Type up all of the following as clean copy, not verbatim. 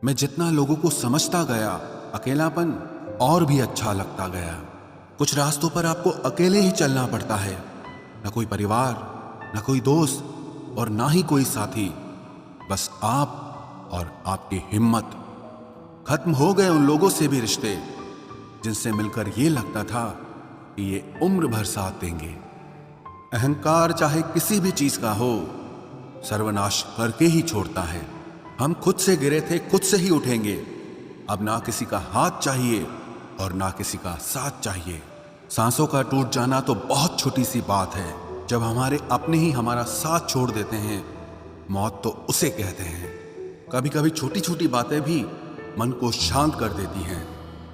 मैं जितना लोगों को समझता गया, अकेलापन और भी अच्छा लगता गया। कुछ रास्तों पर आपको अकेले ही चलना पड़ता है, न कोई परिवार, न कोई दोस्त और ना ही कोई साथी, बस आप और आपकी हिम्मत। खत्म हो गए उन लोगों से भी रिश्ते जिनसे मिलकर ये लगता था कि ये उम्र भर साथ देंगे। अहंकार चाहे किसी भी चीज का हो, सर्वनाश करके ही छोड़ता है। हम खुद से गिरे थे, खुद से ही उठेंगे। अब ना किसी का हाथ चाहिए और ना किसी का साथ चाहिए। सांसों का टूट जाना तो बहुत छोटी सी बात है। जब हमारे अपने ही हमारा साथ छोड़ देते हैं, मौत तो उसे कहते हैं। कभी कभी छोटी छोटी बातें भी मन को शांत कर देती हैं,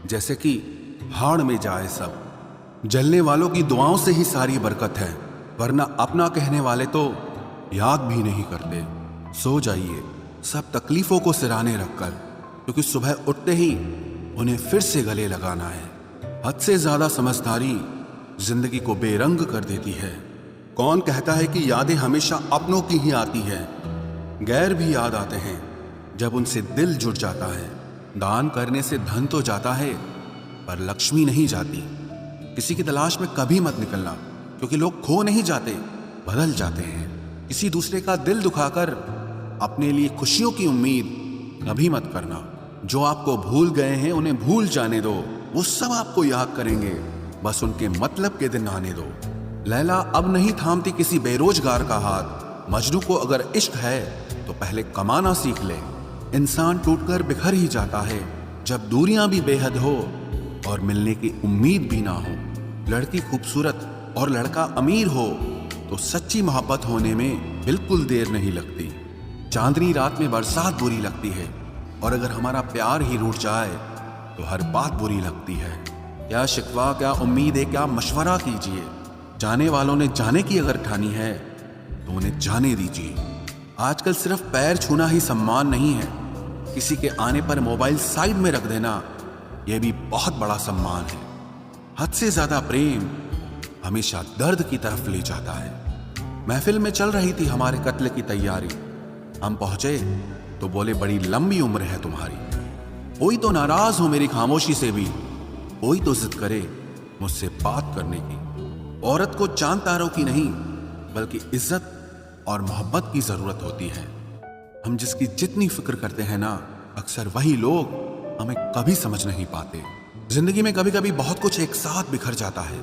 जैसे कि हाड़ में जाए सब। जलने वालों की दुआओं से ही सारी बरकत है, वरना अपना कहने वाले तो याद भी नहीं करते। सो जाइए सब तकलीफों को सिराने रखकर, क्योंकि सुबह उठते ही उन्हें फिर से गले लगाना है। हद से ज्यादा समझदारी जिंदगी को बेरंग कर देती है। कौन कहता है कि यादें हमेशा अपनों की ही आती है? गैर भी याद आते हैं जब उनसे दिल जुड़ जाता है। दान करने से धन तो जाता है, पर लक्ष्मी नहीं जाती। किसी की तलाश में कभी मत निकलना, क्योंकि लोग खो नहीं जाते, बदल जाते हैं। किसी दूसरे का दिल दुखाकर अपने लिए खुशियों की उम्मीद कभी मत करना। जो आपको भूल गए हैं उन्हें भूल जाने दो, वो सब आपको याद करेंगे, बस उनके मतलब के दिन आने दो। लैला अब नहीं थामती किसी बेरोजगार का हाथ। मजनू को अगर इश्क है तो पहले कमाना सीख ले। इंसान टूटकर बिखर ही जाता है जब दूरियां भी बेहद हो और मिलने की उम्मीद भी ना हो। लड़की खूबसूरत और लड़का अमीर हो तो सच्ची मोहब्बत होने में बिल्कुल देर नहीं लगती। चांदनी रात में बरसात बुरी लगती है, और अगर हमारा प्यार ही रूठ जाए तो हर बात बुरी लगती है। क्या शिकवा, क्या उम्मीद है, क्या मशवरा कीजिए। जाने वालों ने जाने की अगर ठानी है तो उन्हें जाने दीजिए। आजकल सिर्फ पैर छूना ही सम्मान नहीं है, किसी के आने पर मोबाइल साइड में रख देना यह भी बहुत बड़ा सम्मान है। हद से ज्यादा प्रेम हमेशा दर्द की तरफ ले जाता है। महफिल में चल रही थी हमारे कत्ल की तैयारी। हम पहुंचे तो बोले, बड़ी लंबी उम्र है तुम्हारी। कोई तो नाराज हो मेरी खामोशी से भी, कोई तो जिद करे मुझसे बात करने की। औरत को चांद तारों की नहीं, बल्कि इज्जत और मोहब्बत की जरूरत होती है। हम जिसकी जितनी फिक्र करते हैं ना, अक्सर वही लोग हमें कभी समझ नहीं पाते। जिंदगी में कभी कभी बहुत कुछ एक साथ बिखर जाता है,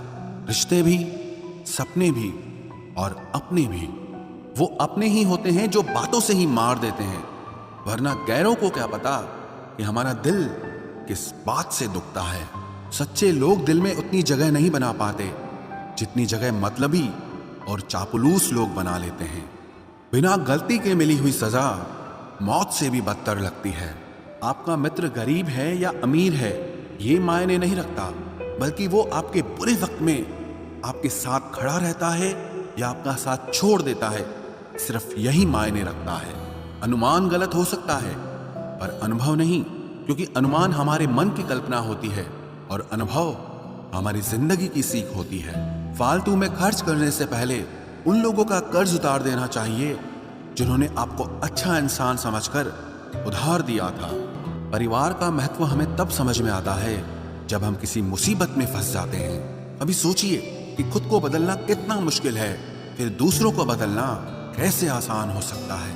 रिश्ते भी, सपने भी और अपने भी। वो अपने ही होते हैं जो बातों से ही मार देते हैं, वरना गैरों को क्या पता कि हमारा दिल किस बात से दुखता है। सच्चे लोग दिल में उतनी जगह नहीं बना पाते जितनी जगह मतलबी और चापलूस लोग बना लेते हैं। बिना गलती के मिली हुई सजा मौत से भी बदतर लगती है। आपका मित्र गरीब है या अमीर है ये मायने नहीं रखता, बल्कि वो आपके बुरे वक्त में आपके साथ खड़ा रहता है या आपका साथ छोड़ देता है, सिर्फ यही मायने रखता है। अनुमान गलत हो सकता है पर अनुभव नहीं, क्योंकि अनुमान हमारे मन की कल्पना होती है और अनुभव हमारी जिंदगी की सीख होती है। फालतू में खर्च करने से पहले उन लोगों का कर्ज उतार देना चाहिए जिन्होंने आपको अच्छा इंसान समझकर उधार दिया था। परिवार का महत्व हमें तब समझ में आता है जब हम किसी मुसीबत में फंस जाते हैं। अभी सोचिए कि खुद को बदलना कितना मुश्किल है, फिर दूसरों को बदलना कैसे आसान हो सकता है।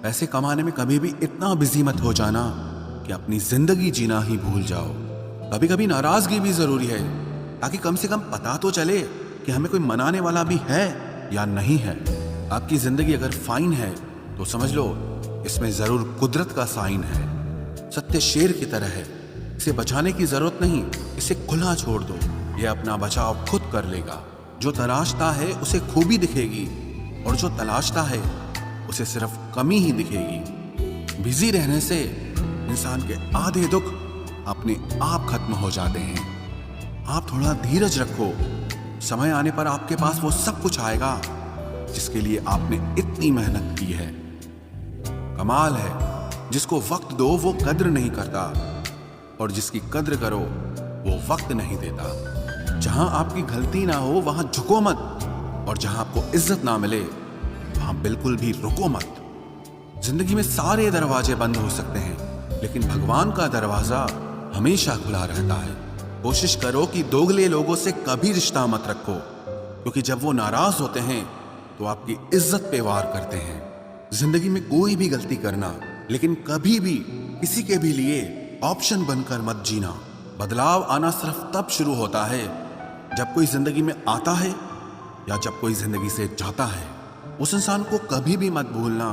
पैसे कमाने में कभी भी इतना बिजी मत हो जाना कि अपनी जिंदगी जीना ही भूल जाओ। कभी कभी नाराजगी भी जरूरी है, ताकि कम से कम पता तो चले कि हमें कोई मनाने वाला भी है या नहीं है। आपकी जिंदगी अगर फाइन है तो समझ लो इसमें जरूर कुदरत का साइन है। सत्य शेर की तरह है, इसे बचाने की जरूरत नहीं, इसे खुला छोड़ दो, ये अपना बचाव खुद कर लेगा। जो तलाशता है उसे खूबी दिखेगी, और जो तलाशता है उसे सिर्फ कमी ही दिखेगी। बिजी रहने से इंसान के आधे दुख अपने आप खत्म हो जाते हैं। आप थोड़ा धीरज रखो, समय आने पर आपके पास वो सब कुछ आएगा जिसके लिए आपने इतनी मेहनत की है। कमाल है, जिसको वक्त दो वो कद्र नहीं करता, और जिसकी कद्र करो वो वक्त नहीं देता। जहां आपकी गलती ना हो वहां झुको मत, और जहां आपको इज्जत ना मिले वहां बिल्कुल भी रुको मत। जिंदगी में सारे दरवाजे बंद हो सकते हैं, लेकिन भगवान का दरवाजा हमेशा खुला रहता है। कोशिश करो कि दोगले लोगों से कभी रिश्ता मत रखो, क्योंकि जब वो नाराज होते हैं तो आपकी इज्जत पे वार करते हैं। जिंदगी में कोई भी गलती करना, लेकिन कभी भी किसी के भी लिए ऑप्शन बनकर मत जीना। बदलाव आना सिर्फ तब शुरू होता है जब कोई जिंदगी में आता है या जब कोई जिंदगी से जाता है। उस इंसान को कभी भी मत भूलना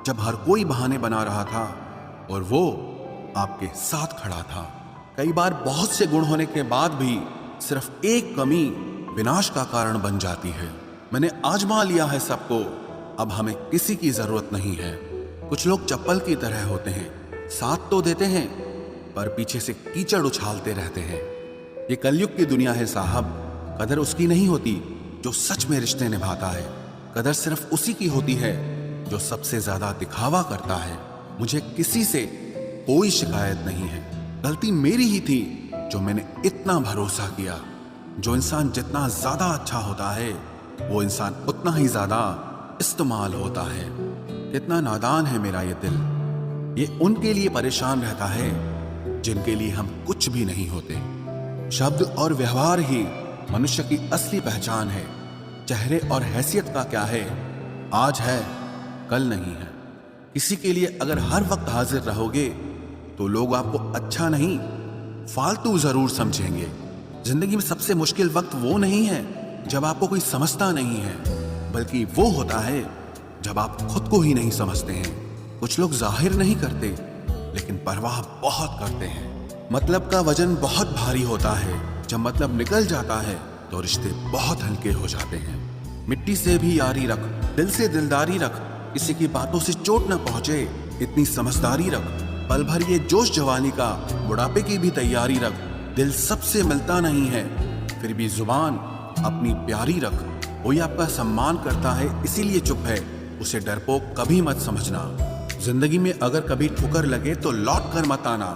जब हर कोई बहाने बना रहा था और वो आपके साथ खड़ा था। कई बार बहुत से गुण होने के बाद भी सिर्फ एक कमी विनाश का कारण बन जाती है। मैंने आजमा लिया है सबको, अब हमें किसी की जरूरत नहीं है। कुछ लोग चप्पल की तरह होते हैं, साथ तो देते हैं पर पीछे से कीचड़ उछालते रहते हैं। ये कलयुग की दुनिया है साहब। कदर उसकी नहीं होती जो सच में रिश्ते निभाता है। कदर सिर्फ उसी की होती है जो सबसे ज्यादा दिखावा करता है। मुझे किसी से कोई शिकायत नहीं है। गलती मेरी ही थी जो मैंने इतना भरोसा किया। जो इंसान जितना ज्यादा अच्छा होता है वो इंसान उतना ही ज्यादा इस्तेमाल होता है। कितना नादान है मेरा ये दिल। ये उनके लिए परेशान रहता है जिनके लिए हम कुछ भी नहीं होते। शब्द और व्यवहार ही मनुष्य की असली पहचान है। चेहरे और हैसियत का क्या है, आज है कल नहीं है। किसी के लिए अगर हर वक्त हाजिर रहोगे तो लोग आपको अच्छा नहीं फालतू जरूर समझेंगे। जिंदगी में सबसे मुश्किल वक्त वो नहीं है जब आपको कोई समझता नहीं है, बल्कि वो होता है जब आप खुद को ही नहीं समझते हैं। कुछ लोग जाहिर नहीं करते लेकिन परवाह बहुत करते हैं। मतलब का वजन बहुत भारी होता है। जब मतलब निकल जाता है तो रिश्ते बहुत हल्के हो जाते हैं। मिट्टी से भी यारी रख, दिल से दिलदारी रख, किसी की बातों से चोट न पहुंचे इतनी समझदारी रख। पल भर ये जोश जवानी का, बुढ़ापे की भी तैयारी रख। दिल सबसे मिलता नहीं है फिर भी जुबान अपनी प्यारी रख। कोई आपका सम्मान करता है इसीलिए चुप है, उसे डरपोक कभी मत समझना। जिंदगी में अगर कभी ठुकर लगे तो लौट कर मत आना।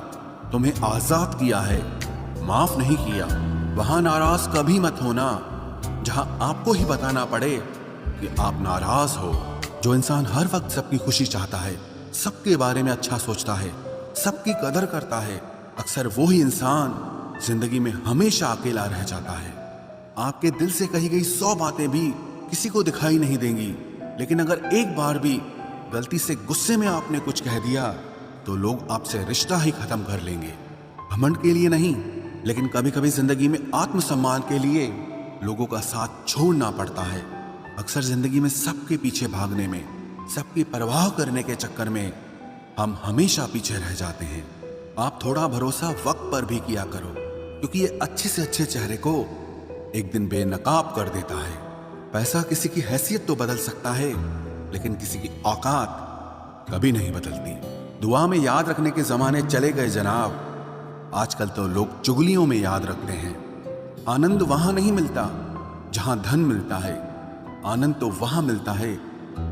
तुम्हें आजाद किया है, माफ नहीं किया। वहां नाराज कभी मत होना जहां आपको ही बताना पड़े कि आप नाराज हो। जो इंसान हर वक्त सबकी खुशी चाहता है, सबके बारे में अच्छा सोचता है, सबकी कदर करता है, अक्सर वो ही इंसान जिंदगी में हमेशा अकेला रह जाता है। आपके दिल से कही गई 100 बातें भी किसी को दिखाई नहीं देंगी, लेकिन अगर एक बार भी गलती से गुस्से में आपने कुछ कह दिया तो लोग आपसे रिश्ता ही खत्म कर लेंगे। घमंड के लिए नहीं, लेकिन कभी कभी जिंदगी में आत्मसम्मान के लिए लोगों का साथ छोड़ना पड़ता है। अक्सर जिंदगी में सबके पीछे भागने में, सबकी परवाह करने के चक्कर में हम हमेशा पीछे रह जाते हैं। आप थोड़ा भरोसा वक्त पर भी किया करो, क्योंकि ये अच्छे से अच्छे चेहरे को एक दिन बेनकाब कर देता है। पैसा किसी की हैसियत तो बदल सकता है, लेकिन किसी की औकात कभी नहीं बदलती। दुआ में याद रखने के जमाने चले गए जनाब। आजकल तो लोग चुगलियों में याद रखते हैं। आनंद वहां नहीं मिलता जहां धन मिलता है, आनंद तो वहां मिलता है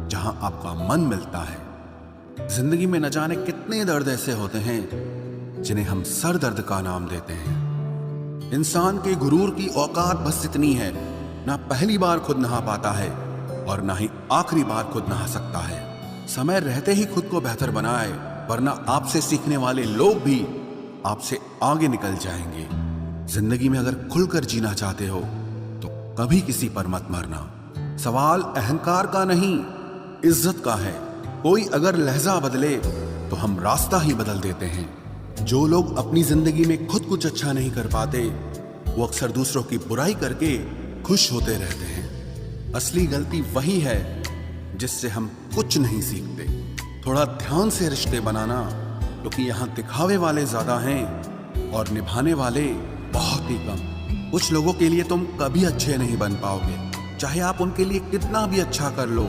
जहां आपका मन मिलता है। जिंदगी में न जाने कितने दर्द ऐसे होते हैं जिन्हें हम सर दर्द का नाम देते हैं। इंसान के गुरूर की औकात बस इतनी है, ना पहली बार खुद नहा पाता है और ना ही आखिरी बार खुद नहा सकता है। समय रहते ही खुद को बेहतर बनाए, वरना आपसे सीखने वाले लोग भी आपसे आगे निकल जाएंगे। जिंदगी में अगर खुलकर जीना चाहते हो तो कभी किसी पर मत मरना। सवाल अहंकार का नहीं, इज्जत का है। कोई अगर लहजा बदले तो हम रास्ता ही बदल देते हैं। जो लोग अपनी जिंदगी में खुद कुछ अच्छा नहीं कर पाते, वो अक्सर दूसरों की बुराई करके खुश होते रहते हैं। असली गलती वही है जिससे हम कुछ नहीं सीखते। थोड़ा ध्यान से रिश्ते बनाना, क्योंकि यहाँ दिखावे वाले ज्यादा हैं और निभाने वाले बहुत ही कम। कुछ लोगों के लिए तुम कभी अच्छे नहीं बन पाओगे, चाहे आप उनके लिए कितना भी अच्छा कर लो।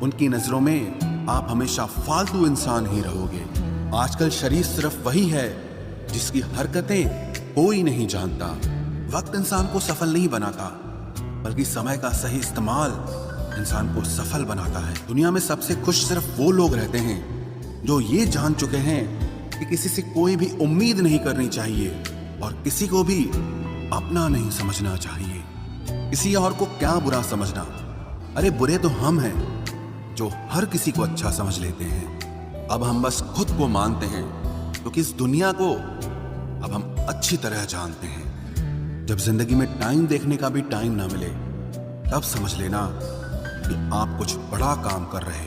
उनकी नजरों में आप हमेशा फालतू इंसान ही रहोगे। आजकल शरीर सिर्फ वही है जिसकी हरकतें कोई नहीं जानता। वक्त इंसान को सफल नहीं बनाता, बल्कि समय का सही इस्तेमाल इंसान को सफल बनाता है। दुनिया में सबसे खुश सिर्फ वो लोग रहते हैं जो ये जान चुके हैं कि किसी से कोई भी उम्मीद नहीं करनी चाहिए और किसी को भी अपना नहीं समझना चाहिए। किसी और को क्या बुरा समझना, अरे बुरे तो हम हैं जो हर किसी को अच्छा समझ लेते हैं। अब हम बस खुद को मानते हैं क्योंकि इस दुनिया को अब हम अच्छी तरह जानते हैं। जब जिंदगी में टाइम देखने का भी टाइम ना मिले, तब समझ लेना कि आप कुछ बड़ा काम कर रहे